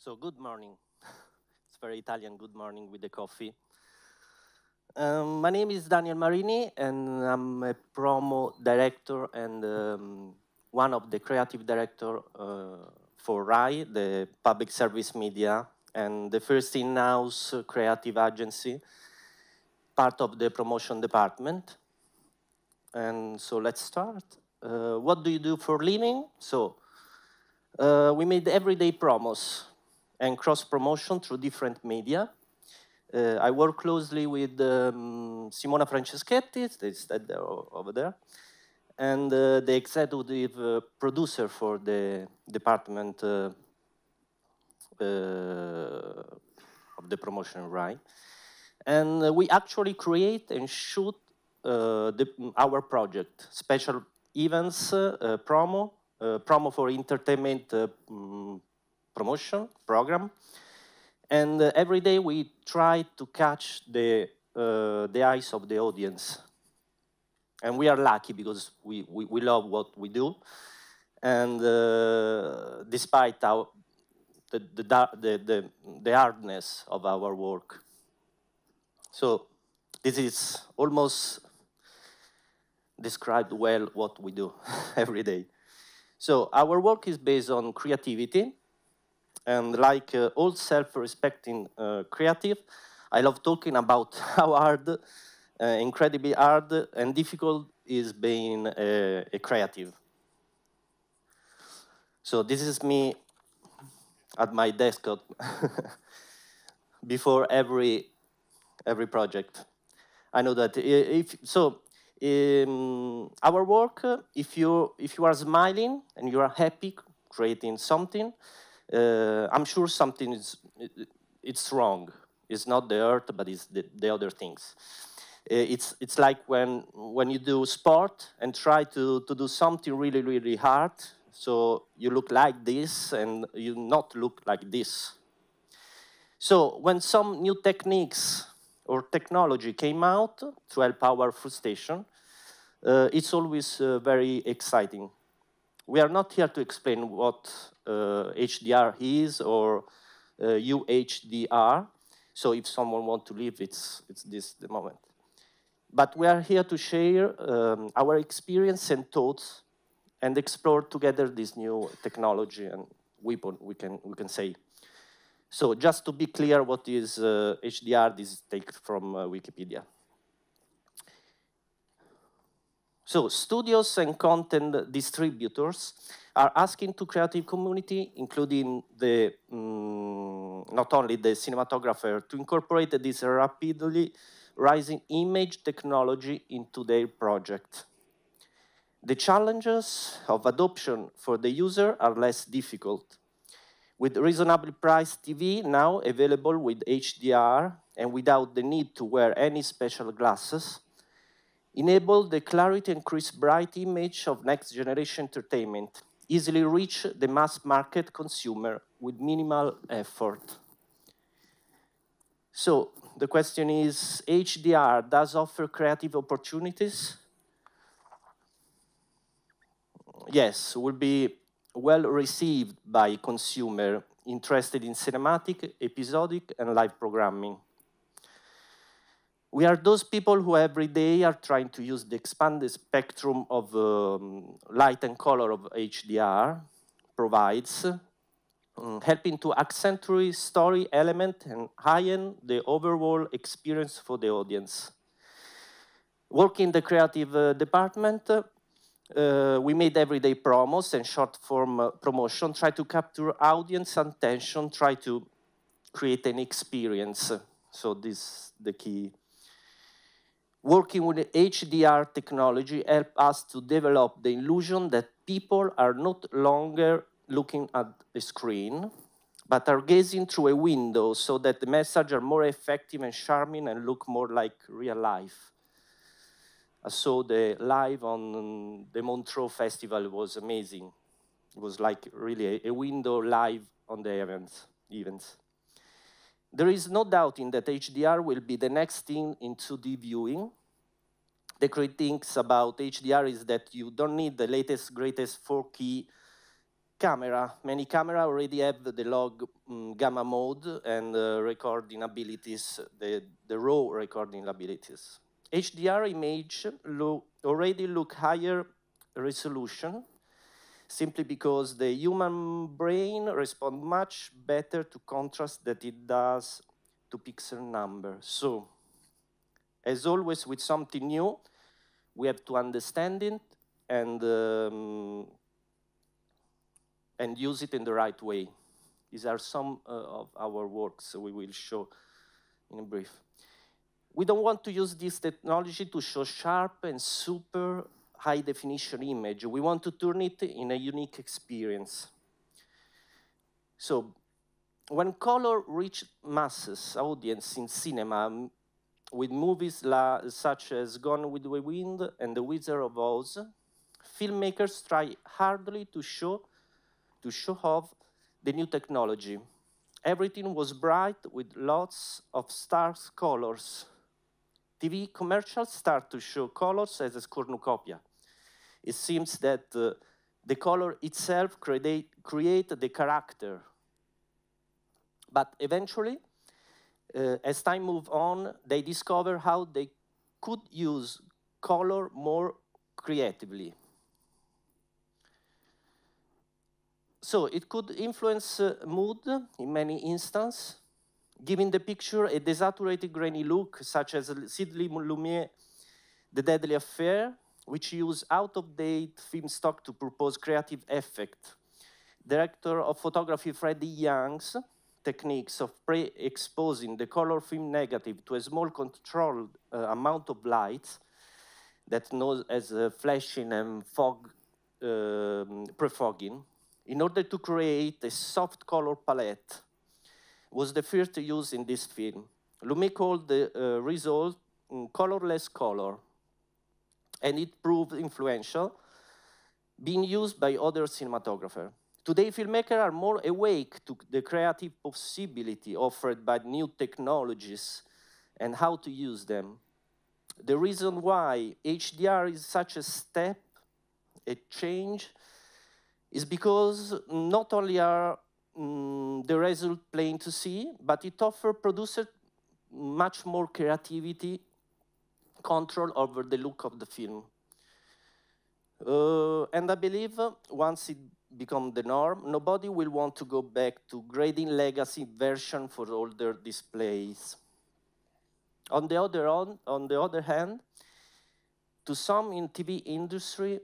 So good morning. It's very Italian, good morning with the coffee. My name is Daniel Marini, and I'm a promo director and one of the creative director for RAI, the public service media, and the first in-house creative agency, part of the promotion department. And so let's start. What do you do for living? So we made everyday promos and cross-promotion through different media. I work closely with Simona Franceschetti, that's over there, and the executive producer for the department of the promotion, right? And we actually create and shoot our project, special events, promo for entertainment promotion program. And every day we try to catch the eyes of the audience. And we are lucky because we love what we do. And despite the hardness of our work. So this is almost described well what we do every day. So our work is based on creativity. And like all self-respecting creative, I love talking about how hard, incredibly hard and difficult is being a creative. So this is me at my desktop before every project. I know that if so, our work, if you are smiling and you are happy creating something, I'm sure something it's wrong. It's not the earth, but it's the other things. It's like when you do sport and try to do something really, really hard, so you look like this and you not look like this. So when some new techniques or technology came out to help our frustration, it's always very exciting. We are not here to explain what HDR is or UHDR. So if someone wants to leave, it's this the moment. But we are here to share our experience and thoughts and explore together this new technology and weapon, we can say. So just to be clear, what is HDR? This is taken from Wikipedia. So studios and content distributors are asking to creative community, including the not only the cinematographer, to incorporate this rapidly rising image technology into their project. The challenges of adoption for the user are less difficult. With reasonably priced TV now available with HDR and without the need to wear any special glasses, enable the clarity and crisp bright image of next generation entertainment, easily reach the mass market consumer with minimal effort. So the question is, HDR does offer creative opportunities? Yes, will be well received by consumer interested in cinematic, episodic, and live programming. We are those people who every day are trying to use the expanded spectrum of light and color of HDR provides, helping to accentuate story element and heighten the overall experience for the audience. Working in the creative department, we made everyday promos and short-form promotion, try to capture audience attention, try to create an experience. So this is the key. Working with HDR technology helped us to develop the illusion that people are not longer looking at the screen, but are gazing through a window so that the messages are more effective and charming and look more like real life. I saw the live on the Montreux Festival. It was amazing. It was like really a window live on the events. There is no doubt in that HDR will be the next thing in 2D viewing. The great things about HDR is that you don't need the latest, greatest 4K Camera. Many cameras already have the log gamma mode and recording abilities, the raw recording abilities. HDR image already look higher resolution, simply because the human brain responds much better to contrast than it does to pixel number. So, as always with something new, we have to understand it and use it in the right way. These are some of our works we will show in a brief. We don't want to use this technology to show sharp and super high definition image. We want to turn it in a unique experience. So when color reached masses audience in cinema with movies such as Gone with the Wind and The Wizard of Oz, filmmakers try hardly to show off the new technology. Everything was bright with lots of stars colors. TV commercials start to show colors as a cornucopia. It seems that the color itself create the character. But eventually, as time moved on, they discover how they could use color more creatively. So it could influence mood in many instances, giving the picture a desaturated grainy look, such as Sidney Lumet, The Deadly Affair, which used out-of-date film stock to propose creative effect. Director of photography Freddie Young's techniques of pre-exposing the color film negative to a small controlled amount of light, that known as flashing and fog prefogging, in order to create a soft color palette, was the first use in this film. Lumet called the result colorless color, and it proved influential, being used by other cinematographers. Today, filmmakers are more awake to the creative possibility offered by new technologies and how to use them. The reason why HDR is such a step, a change, is because not only are the result plain to see, but it offers producers much more creativity, control over the look of the film. And I believe once it becomes the norm, nobody will want to go back to grading legacy version for older displays. On the other hand, to some in TV industry,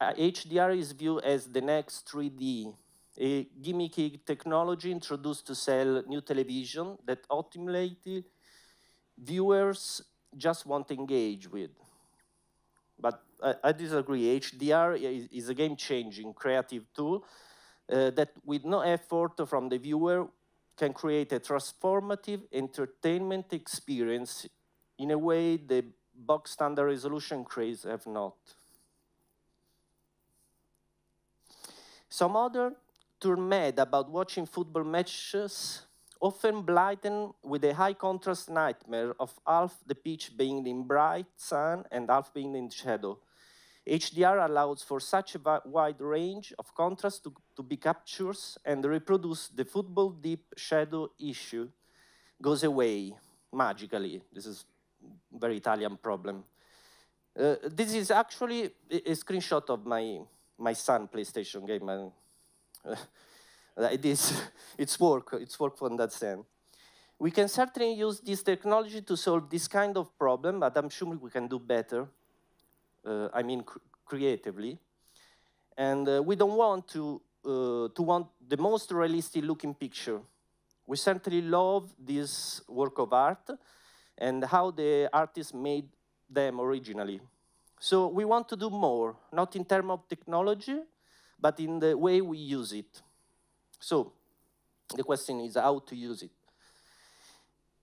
HDR is viewed as the next 3D, a gimmicky technology introduced to sell new television that ultimately viewers just want to engage with. But I disagree. HDR is a game-changing creative tool that, with no effort from the viewer, can create a transformative entertainment experience in a way the box standard resolution craze have not. Some others turn mad about watching football matches, often blighted with a high contrast nightmare of half the pitch being in bright sun and half being in shadow. HDR allows for such a wide range of contrast to be captured, and reproduce the football deep shadow issue goes away magically. This is a very Italian problem. This is actually a screenshot of my son PlayStation game. It's work from that sense. We can certainly use this technology to solve this kind of problem, but I'm sure we can do better. I mean, creatively. And we don't want to want the most realistic looking picture. We certainly love this work of art and how the artist made them originally. So we want to do more, not in terms of technology, but in the way we use it. So the question is how to use it.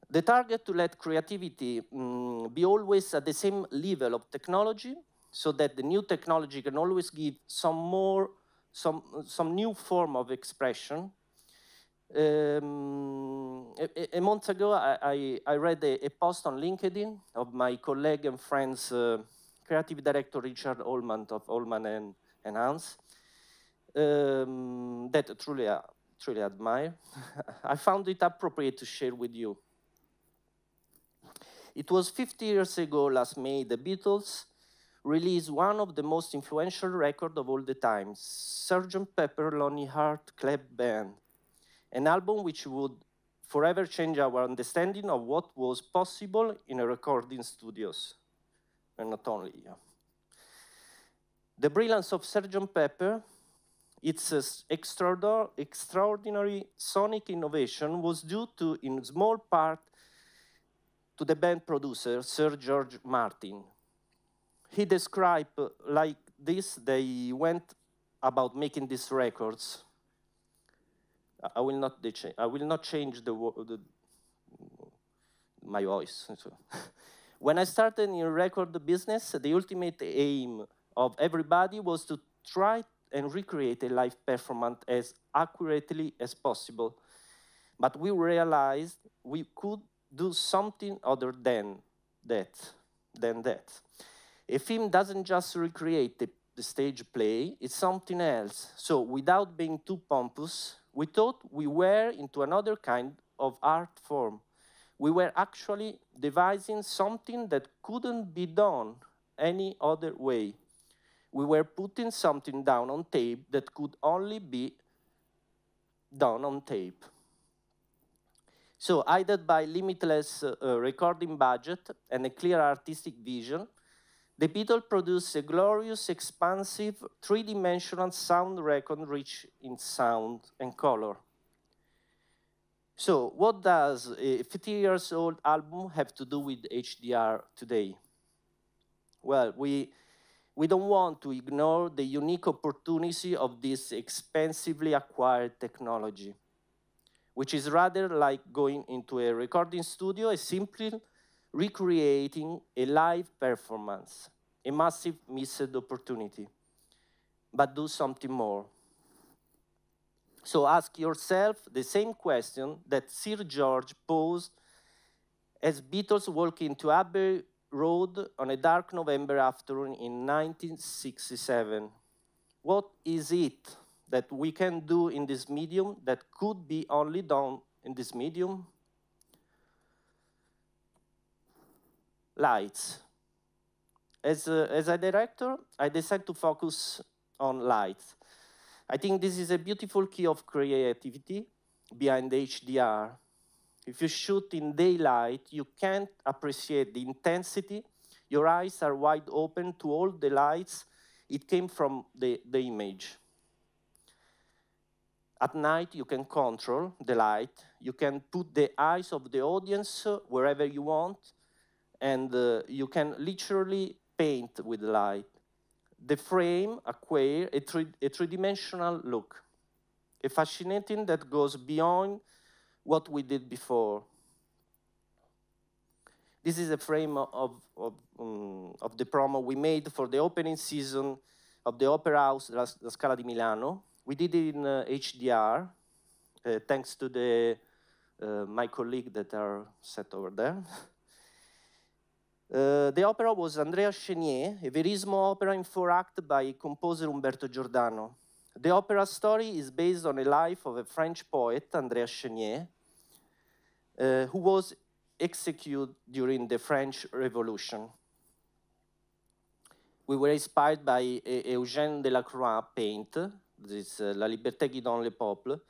The target to let creativity be always at the same level of technology, so that the new technology can always give some new form of expression. A month ago, I read a post on LinkedIn of my colleague and friends, creative director Richard Ullman of Ullman and Hans. that truly admire. I found it appropriate to share with you. It was 50 years ago, last May, the Beatles released one of the most influential records of all the time, Sgt. Pepper Lonely Heart Club Band, an album which would forever change our understanding of what was possible in a recording studios, and not only. The brilliance of Sgt. Pepper, its extraordinary sonic innovation, was due to, in small part, to the band producer, Sir George Martin. He described like this: they went about making these records. I will not change my voice. So. When I started in record business, the ultimate aim of everybody was to try and recreate a live performance as accurately as possible. But we realized we could do something other than that. A film doesn't just recreate the stage play, it's something else. So without being too pompous, we thought we were into another kind of art form. We were actually devising something that couldn't be done any other way. We were putting something down on tape that could only be done on tape. So, aided by limitless recording budget and a clear artistic vision, the Beatles produced a glorious, expansive, three-dimensional sound record rich in sound and color. So, what does a 50 years old album have to do with HDR today? Well, we don't want to ignore the unique opportunity of this expensively acquired technology, which is rather like going into a recording studio and simply recreating a live performance, a massive missed opportunity. But do something more. So ask yourself the same question that Sir George posed as Beatles walked into Abbey Road on a dark November afternoon in 1967. What is it that we can do in this medium that could be only done in this medium? Lights. As a director, I decided to focus on lights. I think this is a beautiful key of creativity behind HDR. If you shoot in daylight, you can't appreciate the intensity. Your eyes are wide open to all the lights. It came from the image. At night, you can control the light. You can put the eyes of the audience wherever you want, and you can literally paint with light. The frame acquires a three-dimensional look, a fascinating that goes beyond what we did before. This is a frame of the promo we made for the opening season of the Opera House La Scala di Milano. We did it in HDR, thanks to my colleagues that are set over there. The opera was Andrea Chenier, a Verismo opera in 4 acts by composer Umberto Giordano. The opera story is based on the life of a French poet, Andrea Chenier, who was executed during the French Revolution. We were inspired by Eugène Delacroix paint, this La Liberté qui donne le peuple,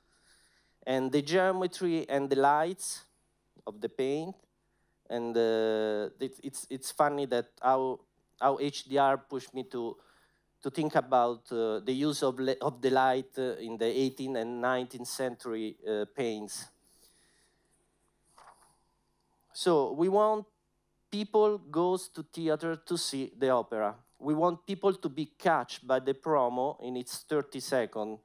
and the geometry and the lights of the paint. And it's funny that how HDR pushed me to think about the use of the light in the 18th and 19th century paints. So we want people goes to theater to see the opera. We want people to be catched by the promo in its 30 seconds.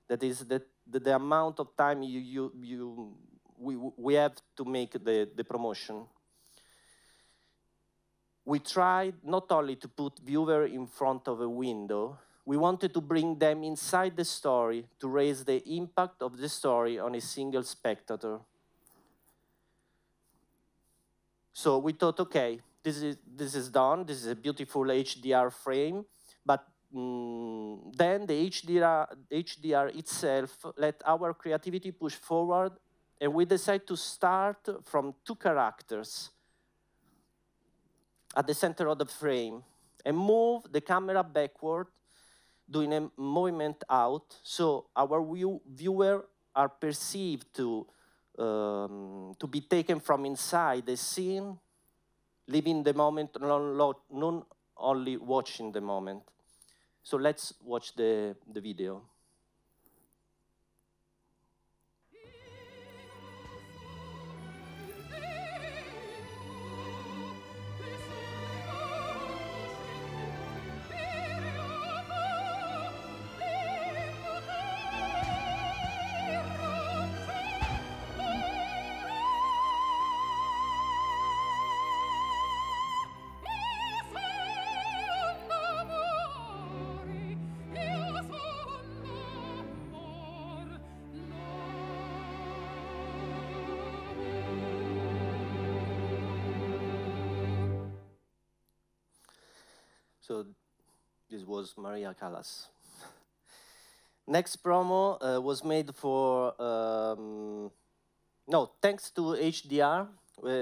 That is the amount of time we have to make the promotion. We tried not only to put viewer in front of a window, we wanted to bring them inside the story to raise the impact of the story on a single spectator. So we thought, okay, this is done. This is a beautiful HDR frame, but then the HDR itself let our creativity push forward, and we decide to start from 2 characters at the center of the frame and move the camera backward, doing a movement out, so our viewer are perceived to be taken from inside the scene, living the moment, not only watching the moment. So let's watch the video. So this was Maria Callas. Next promo was made for, thanks to HDR,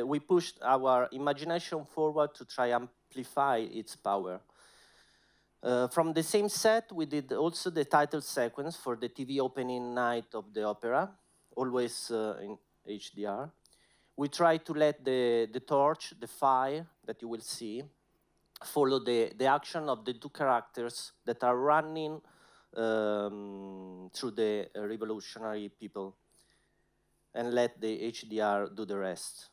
we pushed our imagination forward to try and amplify its power. From the same set, we did also the title sequence for the TV opening night of the opera, always in HDR. We tried to let the torch, the fire that you will see, follow the action of the 2 characters that are running through the revolutionary people, and let the HDR do the rest.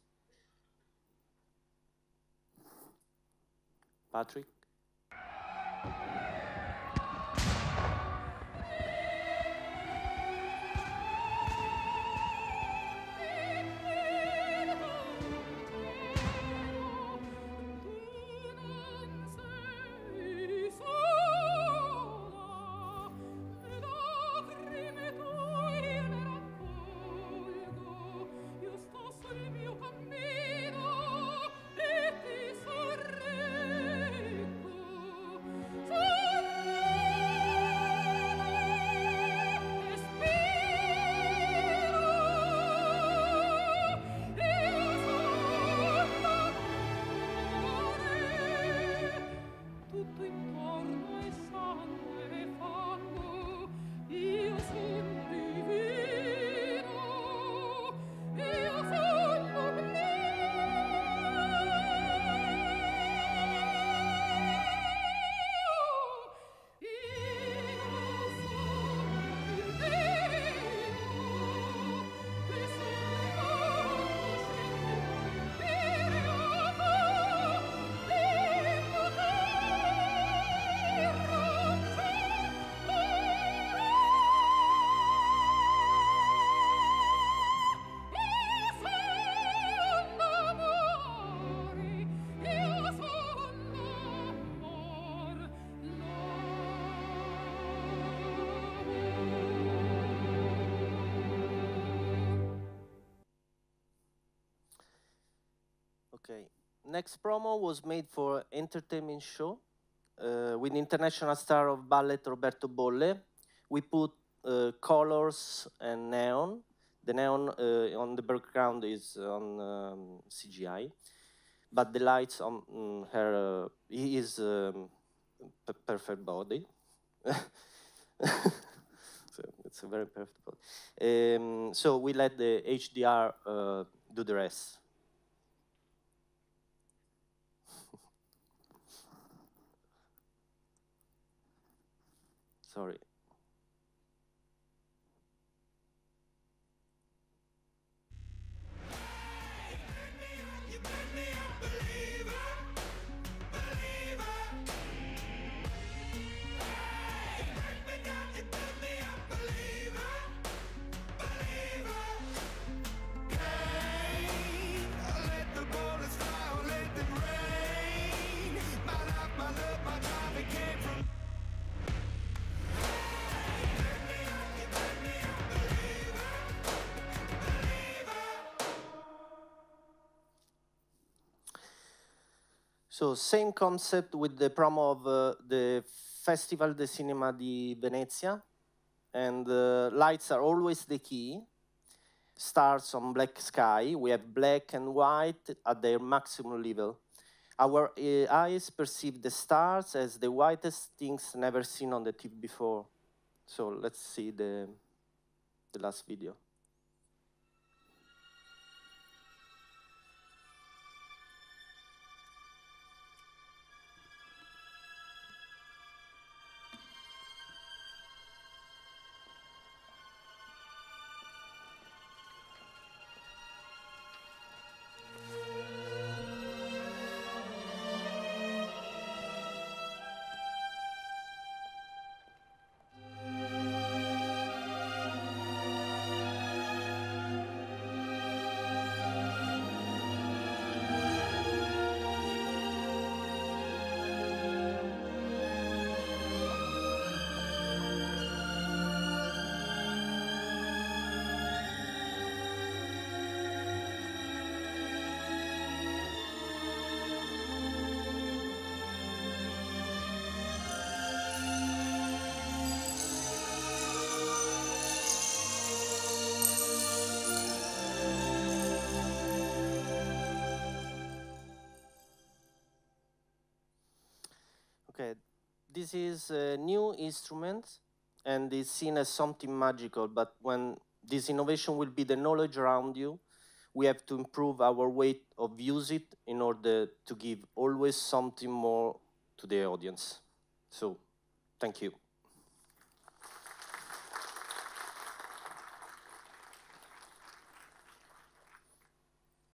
Patrick? Okay, next promo was made for entertainment show with international star of ballet Roberto Bolle. We put colors and neon. The neon on the background is on CGI, but the lights on her, his perfect body. So it's a very perfect body. So we let the HDR do the rest. Sorry. So same concept with the promo of the Festival de Cinema di Venezia, and lights are always the key. Stars on black sky, we have black and white at their maximum level. Our eyes perceive the stars as the whitest things never seen on the TV before. So let's see the last video. Okay, this is a new instrument and is seen as something magical, but when this innovation will be the knowledge around you, we have to improve our way of use it in order to give always something more to the audience. So, thank you.